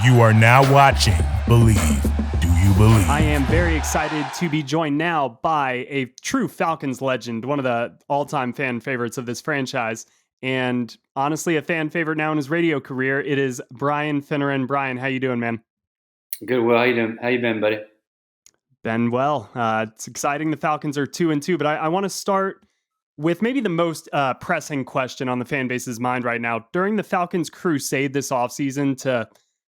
You are now watching Believe. Do you believe? I am very excited to be joined now by a true Falcons legend, one of the all-time fan favorites of this franchise, and honestly a fan favorite now in his radio career. It is Brian Finneran. Brian, how you doing, man? Good. Well, how you doing? How you been, buddy? Been well. It's exciting. The Falcons are 2-2, but I want to start with maybe the most pressing question on the fan base's mind right now. During the Falcons' crusade this offseason to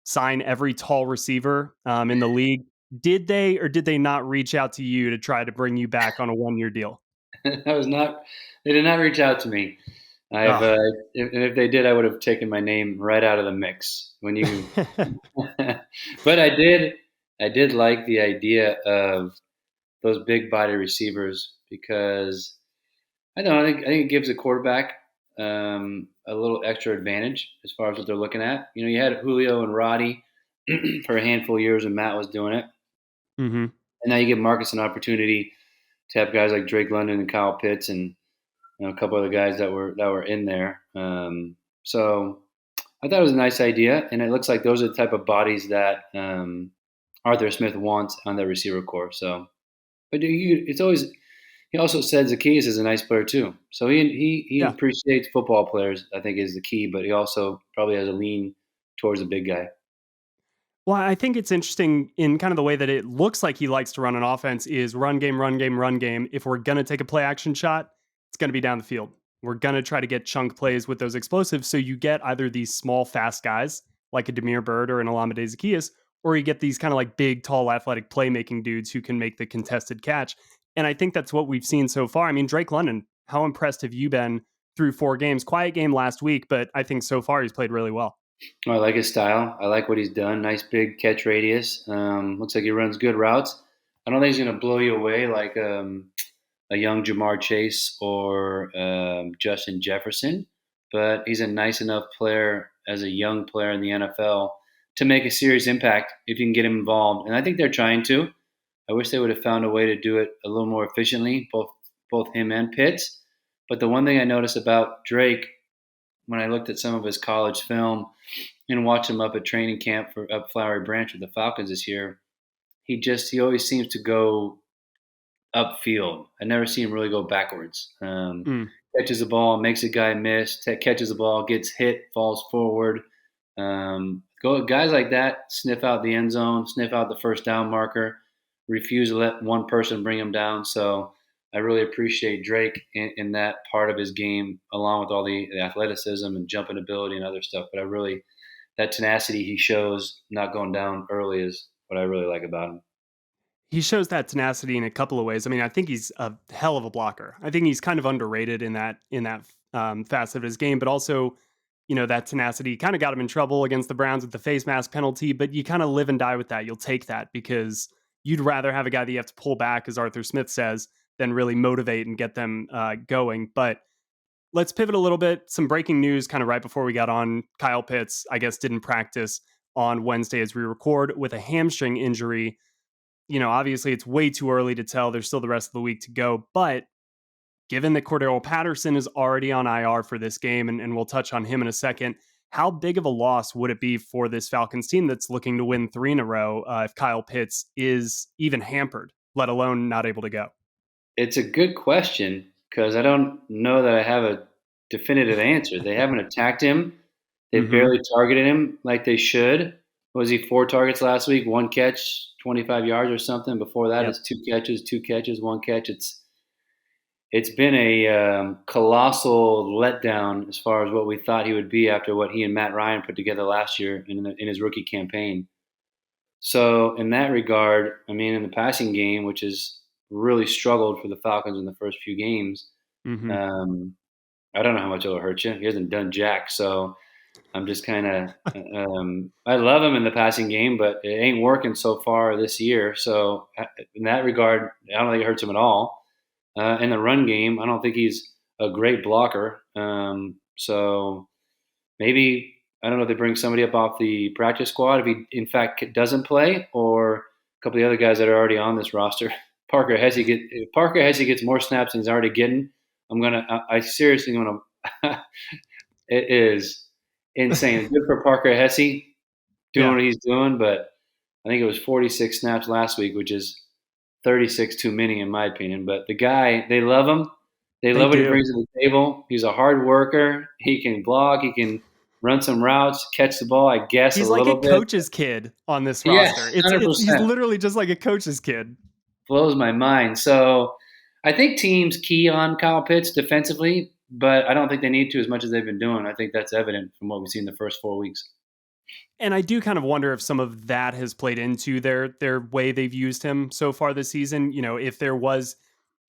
sign every tall receiver in the league, did they or did they not reach out to you to try to bring you back on a one-year deal? I was not. They did not reach out to me. I've, Oh. if they did, I would have taken my name right out of the mix. When you, but I did. I did like the idea of those big body receivers because I don't know. I think it gives the quarterback a little extra advantage as far as what they're looking at. You know, you had Julio and Roddy for a handful of years when Matt was doing it. Mm-hmm. And now you give Marcus an opportunity to have guys like Drake London and Kyle Pitts and a couple other guys that were in there. So I thought it was a nice idea, and it looks like those are the type of bodies that Arthur Smith wants on the receiver corps. So, but it's always. He also said Zacchaeus is a nice player too. So he appreciates football players, I think, is the key. But he also probably has a lean towards a big guy. Well, I think it's interesting in kind of the way that it looks like he likes to run an offense is run game, run game, run game. If we're going to take a play action shot, it's going to be down the field. We're going to try to get chunk plays with those explosives. So you get either these small, fast guys like a Damiere Byrd or an Olamide Zacchaeus, or you get these kind of like big, tall, athletic playmaking dudes who can make the contested catch. And I think that's what we've seen so far. I mean, Drake London, how impressed have you been through 4 games? Quiet game last week, but I think so far he's played really well. I like his style. I like what he's done. Nice big catch radius. Looks like he runs good routes. I don't think he's going to blow you away like a young Jamar Chase or Justin Jefferson, but he's a nice enough player as a young player in the NFL to make a serious impact if you can get him involved. And I think they're trying to. I wish they would have found a way to do it a little more efficiently, both him and Pitts. But the one thing I noticed about Drake when I looked at some of his college film and watched him up at training camp for up Flowery Branch with the Falcons this year, he always seems to go upfield. I never see him really go backwards. Catches the ball, makes a guy miss, catches the ball, gets hit, falls forward. Guys like that sniff out the end zone, sniff out the first down marker, refuse to let one person bring him down. So I really appreciate Drake in that part of his game, along with all the athleticism and jumping ability and other stuff. But that tenacity he shows, not going down early, is what I really like about him. He shows that tenacity in a couple of ways. I mean, I think he's a hell of a blocker. I think he's kind of underrated in that facet of his game, but also, you know, that tenacity kind of got him in trouble against the Browns with the face mask penalty, but you kind of live and die with that. You'll take that because you'd rather have a guy that you have to pull back, as Arthur Smith says, than really motivate and get them going. But let's pivot a little bit. Some breaking news kind of right before we got on. Kyle Pitts, I guess, didn't practice on Wednesday as we record with a hamstring injury. You know, obviously it's way too early to tell. There's still the rest of the week to go. But given that Cordarrelle Patterson is already on IR for this game, and we'll touch on him in a second, how big of a loss would it be for this Falcons team that's looking to win 3 in a row if Kyle Pitts is even hampered, let alone not able to go? It's a good question because I don't know that I have a definitive answer. They haven't attacked him. They barely targeted him like they should. Was he 4 targets last week, 1 catch, 25 yards or something? Before that, It's 2 catches, 1 catch. It's been a colossal letdown as far as what we thought he would be after what he and Matt Ryan put together last year in his rookie campaign. So in that regard, I mean, in the passing game, which has really struggled for the Falcons in the first few games, I don't know how much it'll hurt you. He hasn't done jack, so I'm just kind of I love him in the passing game, but it ain't working so far this year. So in that regard, I don't think it hurts him at all. In the run game, I don't think he's a great blocker. So maybe, I don't know if they bring somebody up off the practice squad if he, in fact, doesn't play, or a couple of the other guys that are already on this roster. If Parker Hesse gets more snaps than he's already getting, I seriously going to – it is insane. Good for Parker Hesse doing Yeah. what he's doing, but I think it was 46 snaps last week, which is 36 too many in my opinion. But the guy, they love him. They They love what he do. brings to the table. He's a hard worker. He can block. He can run some routes, catch the ball, I guess, a He's like a little bit. coach's kid on this Yeah, roster. It's he's 100%. literally just like a coach's kid. Blows my mind. So I think teams key on Kyle Pitts defensively, but I don't think they need to as much as they've been doing. I think that's evident from what we've seen the first 4 weeks. And I do kind of wonder if some of that has played into their way they've used him so far this season. You know, if there was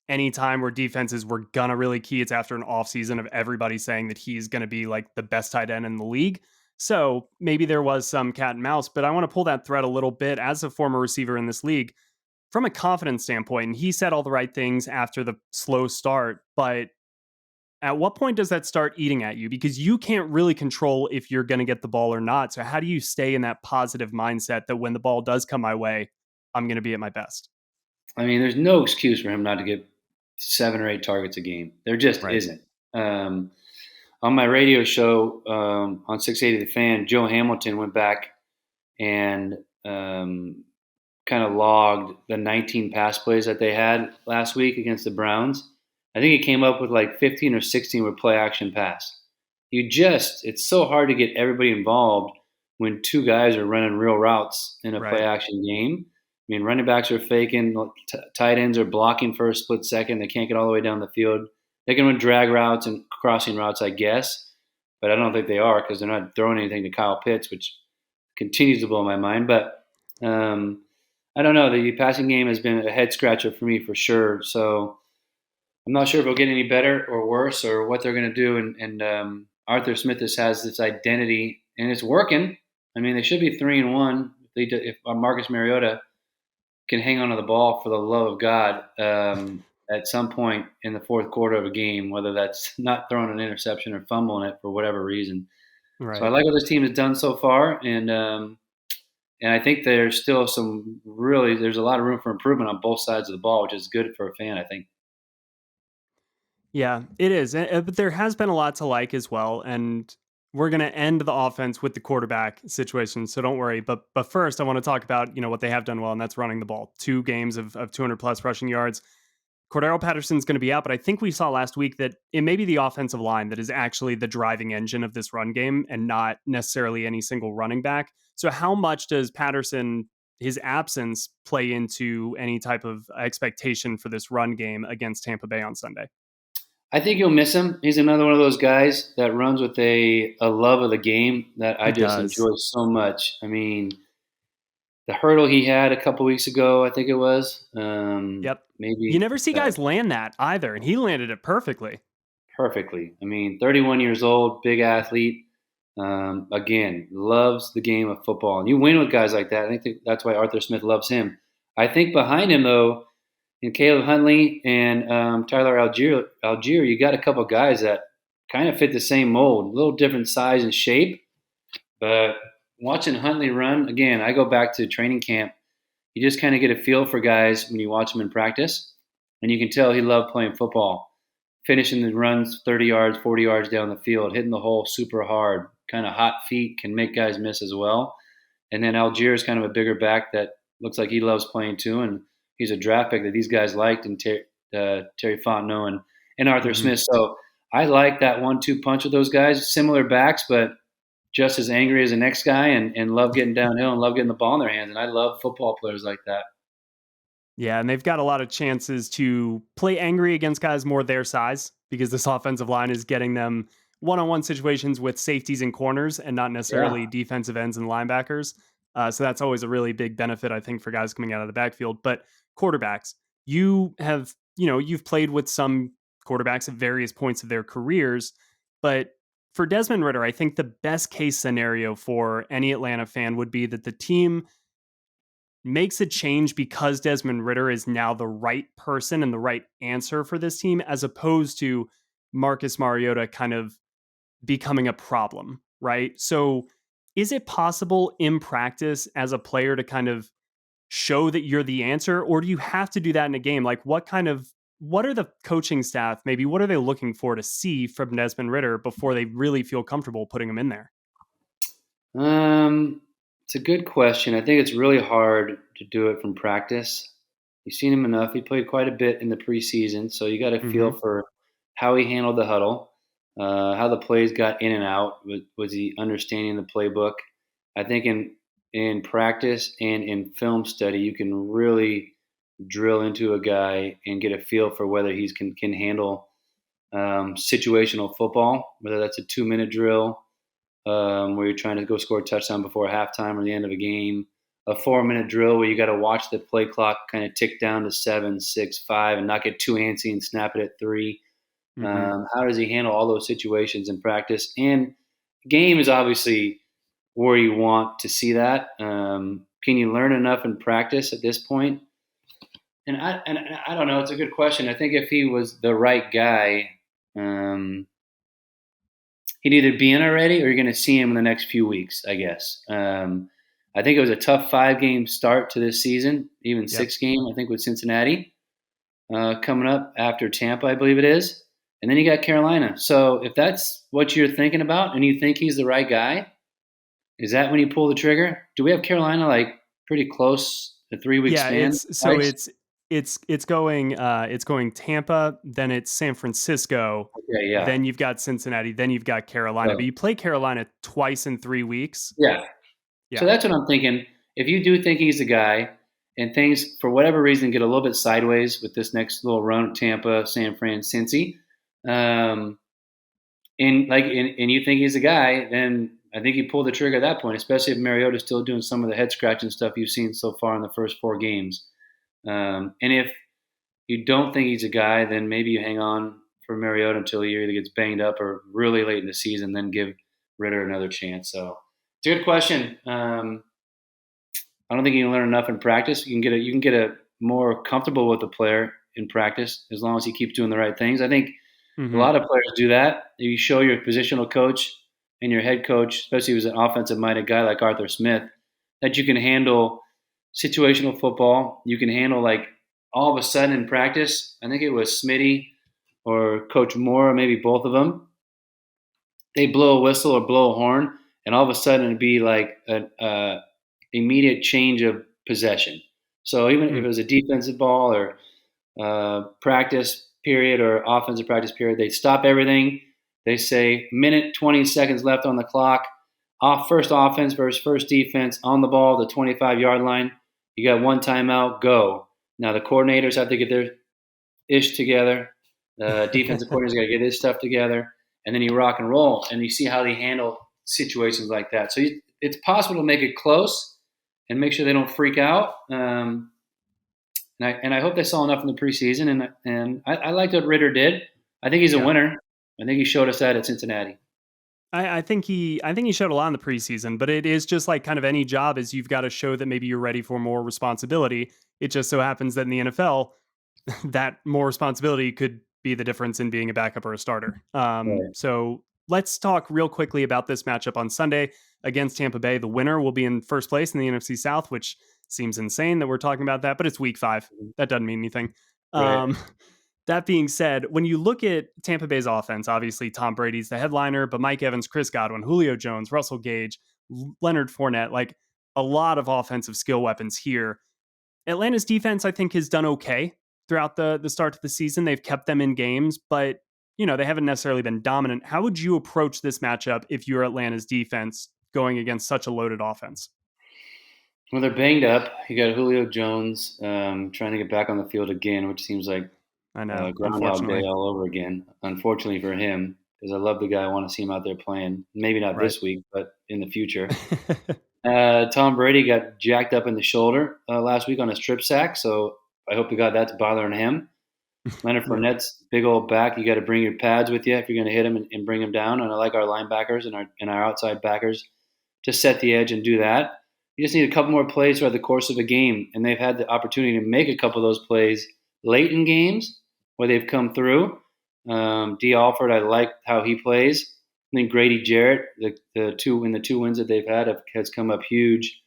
any time where defenses were gonna really key, it's after an offseason of everybody saying that he's gonna be like the best tight end in the league. So maybe there was some cat and mouse, but I want to pull that thread a little bit as a former receiver in this league from a confidence standpoint. And he said all the right things after the slow start, but at what point does that start eating at you? Because you can't really control if you're going to get the ball or not. So how do you stay in that positive mindset that when the ball does come my way, I'm going to be at my best? I mean, there's no excuse for him not to get 7 or 8 targets a game. There just Right. isn't. On my radio show on 680 The Fan, Joe Hamilton went back and kind of logged the 19 pass plays that they had last week against the Browns. I think he came up with like 15 or 16 were play action pass. It's so hard to get everybody involved when two guys are running real routes in a Right. play action game. I mean, running backs are faking, tight ends are blocking for a split second. They can't get all the way down the field. They can run drag routes and crossing routes, I guess, but I don't think they are because they're not throwing anything to Kyle Pitts, which continues to blow my mind. But I don't know. The passing game has been a head scratcher for me for sure. So I'm not sure if it'll get any better or worse or what they're going to do. And Arthur Smith has this identity, and it's working. I mean, they should be 3-1 if Marcus Mariota can hang on to the ball for the love of God at some point in the fourth quarter of a game, whether that's not throwing an interception or fumbling it for whatever reason. So I Right. like what this team has done so far, and I think there's still there's a lot of room for improvement on both sides of the ball, which is good for a fan, I think. Yeah, it is. But there has been a lot to like as well. And we're going to end the offense with the quarterback situation. So don't worry. But first, I want to talk about, what they have done well, and that's running the ball. 2 games of 200 plus rushing yards. Cordarrelle Patterson's going to be out, but I think we saw last week that it may be the offensive line that is actually the driving engine of this run game and not necessarily any single running back. So how much does Patterson, his absence, play into any type of expectation for this run game against Tampa Bay on Sunday? I think you'll miss him. He's another one of those guys that runs with a love of the game that I He just does. enjoy so much. I mean, the hurdle he had a couple weeks ago, I think it was, Yep. You maybe never see guys land that either, and he landed it perfectly. perfectly. I mean, 31 years old, big athlete. Again, loves the game of football, and you win with guys like that. I think that's why Arthur Smith loves him. I think behind him, though, in Caleb Huntley and Tyler Algier, you got a couple guys that kind of fit the same mold, a little different size and shape. But watching Huntley run, again, I go back to training camp. You just kind of get a feel for guys when you watch them in practice, and you can tell he loved playing football, finishing the runs 30 yards, 40 yards down the field, hitting the hole super hard, kind of hot feet, can make guys miss as well. And then Algier is kind of a bigger back that looks like he loves playing too, and he's a draft pick that these guys liked, and Terry Fontenot and Arthur Mhm. Smith. So I like that 1-2 punch with those guys, similar backs, but just as angry as the next guy, and love getting downhill and love getting the ball in their hands. And I love football players like that. Yeah, and they've got a lot of chances to play angry against guys more their size because this offensive line is getting them one-on-one situations with safeties and corners and not Yeah. necessarily defensive ends and linebackers. So that's always a really big benefit, I think, for guys coming out of the backfield. But quarterbacks, you've played with some quarterbacks at various points of their careers, but for Desmond Ritter, I think the best case scenario for any Atlanta fan would be that the team makes a change because Desmond Ritter is now the right person and the right answer for this team, as opposed to Marcus Mariota kind of becoming a problem, right? So, is it possible in practice as a player to kind of show that you're the answer, or do you have to do that in a game? Like, what are the coaching staff, maybe what are they looking for to see from Desmond Ritter before they really feel comfortable putting him in there? Um, It's a good question. I think it's really hard to do it from practice. You've seen him enough. He played quite a bit in the preseason, so you got to feel Hmm. for how he handled the huddle, how the plays got in and out. Was he understanding the playbook? I think in practice and in film study, you can really drill into a guy and get a feel for whether he's can handle situational football, whether that's a 2 minute drill where you're trying to go score a touchdown before halftime or the end of a game, a 4 minute drill where you got to watch the play clock kind of tick down to 7, 6, 5, and not get too antsy and snap it at 3. Hmm. How does he handle all those situations in practice? And game is obviously where you want to see that. Can you learn enough in practice at this point? And I don't know. It's a good question. I think if he was the right guy, um, he'd either be in already or you're going to see him in the next few weeks, I guess. I think it was a tough 5 game start to this season, even Yep. 6 game, I think, with Cincinnati coming up after Tampa, I believe it is. And then you got Carolina. So if that's what you're thinking about and you think he's the right guy, is that when you pull the trigger? Do we have Carolina like pretty close, a 3 week Yeah, span? it's so Twice? it's going Tampa, then it's San Francisco, Okay, yeah. then you've got Cincinnati, then you've got Carolina. But So, you play Carolina twice in 3 weeks. yeah. So Yeah. that's what I'm thinking. If you do think he's the guy, and things for whatever reason get a little bit sideways with this next little run of Tampa, San Fran, Cincy, um, and you think he's the guy, then I think you pull the trigger at that point. Especially if Mariota's still doing some of the head scratching stuff you've seen so far in the first 4 games. And if you don't think he's a guy, then maybe you hang on for Mariota until he either gets banged up or really late in the season, then give Ritter another chance. So it's a good question. I don't think you can learn enough in practice. You can get a more comfortable with the player in practice as long as he keeps doing the right things. I think a Hmm. lot of players do that. You show your positional coach and your head coach, especially if he's an offensive minded guy like Arthur Smith, that you can handle situational football. You can handle like all of a sudden in practice. I think it was Smitty or Coach Moore, or maybe both of them. They blow a whistle or blow a horn, and all of a sudden it'd be like an immediate change of possession. So even if it was a defensive ball or practice period or offensive practice period, they stop everything. They say minute 20 seconds left on the clock. Off first offense versus first defense on the ball, the 25-yard line. You got one timeout. Go. Now the coordinators have to get their ish together. The defensive coordinator's got to get his stuff together, and then you rock and roll. And you see how they handle situations like that. So it's possible to make it close and make sure they don't freak out. And I hope they saw enough in the preseason. And I liked what Ritter did. I think he's a Yeah. winner. I think he showed us that at Cincinnati. I think he showed a lot in the preseason, but it is just like kind of any job is you've got to show that maybe you're ready for more responsibility. It just so happens that in the NFL, that more responsibility could be the difference in being a backup or a starter. Right. So let's talk real quickly about this matchup on Sunday against Tampa Bay. The winner will be in first place in the NFC South, which seems insane that we're talking about that, but it's week 5. That doesn't mean anything. Right. Um, that being said, when you look at Tampa Bay's offense, obviously Tom Brady's the headliner, but Mike Evans, Chris Godwin, Julio Jones, Russell Gage, Leonard Fournette, like a lot of offensive skill weapons here. Atlanta's defense, I think, has done okay throughout the start of the season. They've kept them in games, but they haven't necessarily been dominant. How would you approach this matchup if you're Atlanta's defense going against such a loaded offense? Well, they're banged up. You got Julio Jones trying to get back on the field again, which seems like I know, Groundhog Day unfortunately. all over again. Unfortunately for him, because I love the guy. I want to see him out there playing. Maybe not Right. this week, but in the future. Tom Brady got jacked up in the shoulder last week on a strip sack, so I hope to God that's bothering him. Leonard Yeah. Fournette's big old back. You got to bring your pads with you if you're going to hit him and bring him down. And I like our linebackers and our outside backers to set the edge and do that. You just need a couple more plays throughout the course of a game, and they've had the opportunity to make a couple of those plays late in games where they've come through. D. Alford, I like how he plays. I think Grady Jarrett, the two wins that they've had, has come up huge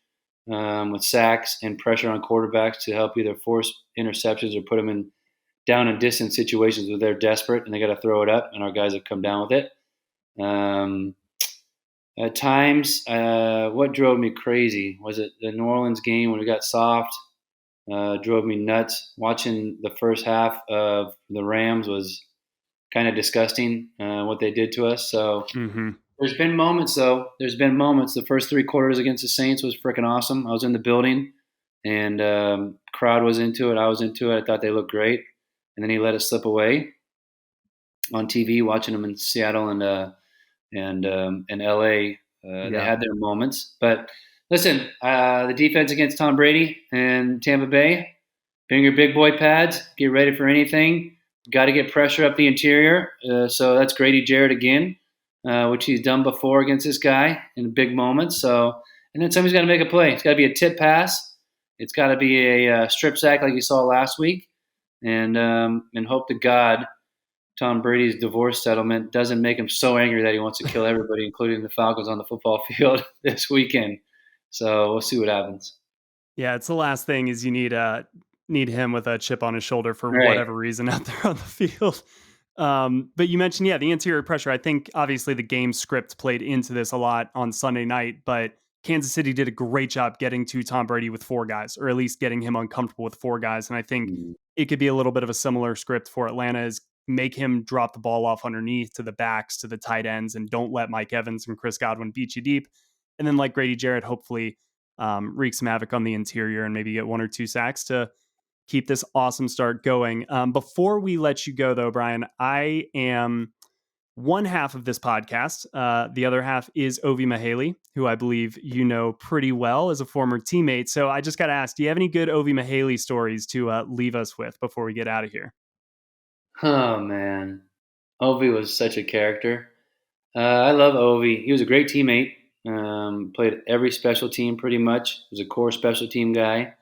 with sacks and pressure on quarterbacks to help either force interceptions or put them in down and distance situations where they're desperate and they got to throw it up, and our guys have come down with it. At times, what drove me crazy was it the New Orleans game when it got soft. Drove me nuts. Watching the first half of the Rams was kind of disgusting. What they did to us. So Mm-hmm. there's been moments though. There's been moments. The first three quarters against the Saints was freaking awesome. I was in the building, and crowd was into it. I was into it. I thought they looked great, and then he let it slip away on TV. Watching them in Seattle and LA. They Yeah. had their moments. But listen, the defense against Tom Brady and Tampa Bay, bring your big boy pads, get ready for anything. Got to get pressure up the interior. So that's Grady Jarrett again, which he's done before against this guy in big moments. So, and then somebody's got to make a play. It's got to be a tip pass. It's got to be a strip sack like you saw last week, and hope to God Tom Brady's divorce settlement doesn't make him so angry that he wants to kill everybody, including the Falcons on the football field this weekend. So we'll see what happens. Yeah, it's the last thing is you need him with a chip on his shoulder for Right. whatever reason out there on the field. But you mentioned, yeah, the interior pressure. I think obviously the game script played into this a lot on Sunday night, but Kansas City did a great job getting to Tom Brady with four guys, or at least getting him uncomfortable with four guys. And I think it could be a little bit of a similar script for Atlanta is make him drop the ball off underneath to the backs, to the tight ends, and don't let Mike Evans and Chris Godwin beat you deep. And then like Grady Jarrett, hopefully wreak some havoc on the interior and maybe get one or two sacks to keep this awesome start going. Before we let you go, though, Brian, I am one half of this podcast. The other half is Ovi Mihaly, who I believe you know pretty well as a former teammate. So I just got to ask, do you have any good Ovi Mihaly stories to leave us with before we get out of here? Oh, man. Ovi was such a character. I love Ovi. He was a great teammate. Played every special team pretty much. Was a core special team guy.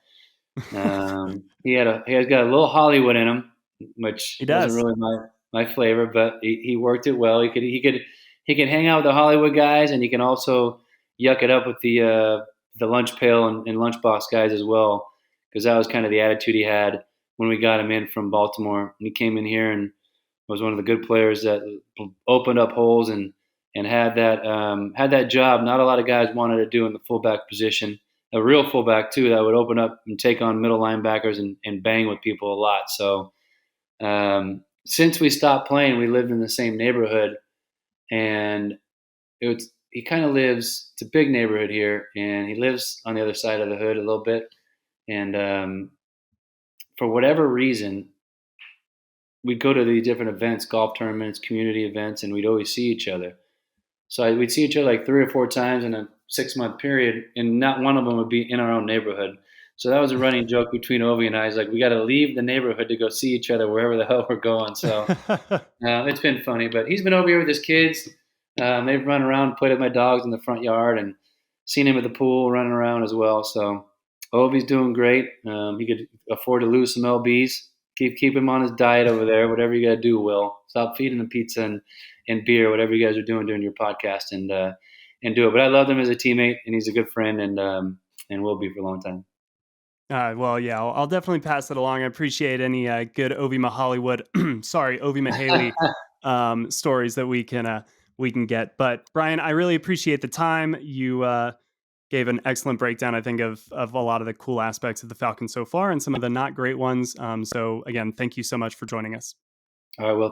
He has got a little Hollywood in him, which He wasn't does. really my flavor, but he worked it well. He could hang out with the Hollywood guys, and he can also yuck it up with the lunch pail and lunchbox guys as well, because that was kind of the attitude he had when we got him in from Baltimore. And he came in here and was one of the good players that opened up holes and had that job. Not a lot of guys wanted to do in the fullback position. A real fullback too that would open up and take on middle linebackers and bang with people a lot. So since we stopped playing, we lived in the same neighborhood, and he kind of lives. It's a big neighborhood here, and he lives on the other side of the hood a little bit. And for whatever reason, we'd go to these different events, golf tournaments, community events, and we'd always see each other. So we'd see each other like 3 or 4 times in a 6-month period, and not one of them would be in our own neighborhood. So that was a running joke between Ovi and I. He's like, we got to leave the neighborhood to go see each other wherever the hell we're going. So it's been funny. But he's been over here with his kids. They've run around, played with my dogs in the front yard, and seen him at the pool running around as well. So Ovi's doing great. He could afford to lose some lbs. Keep him on his diet over there. Whatever you got to do, Will. Stop feeding him pizza and beer, whatever you guys are doing during your podcast, and do it. But I love him as a teammate, and he's a good friend, and will be for a long time. Well, yeah, I'll definitely pass it along. I appreciate any good Ovi Hollywood, sorry, Ovi Mihaly stories that we can get. But Brian, I really appreciate the time. You gave an excellent breakdown, I think, of a lot of the cool aspects of the Falcons so far and some of the not great ones. So again, thank you so much for joining us. All right, well,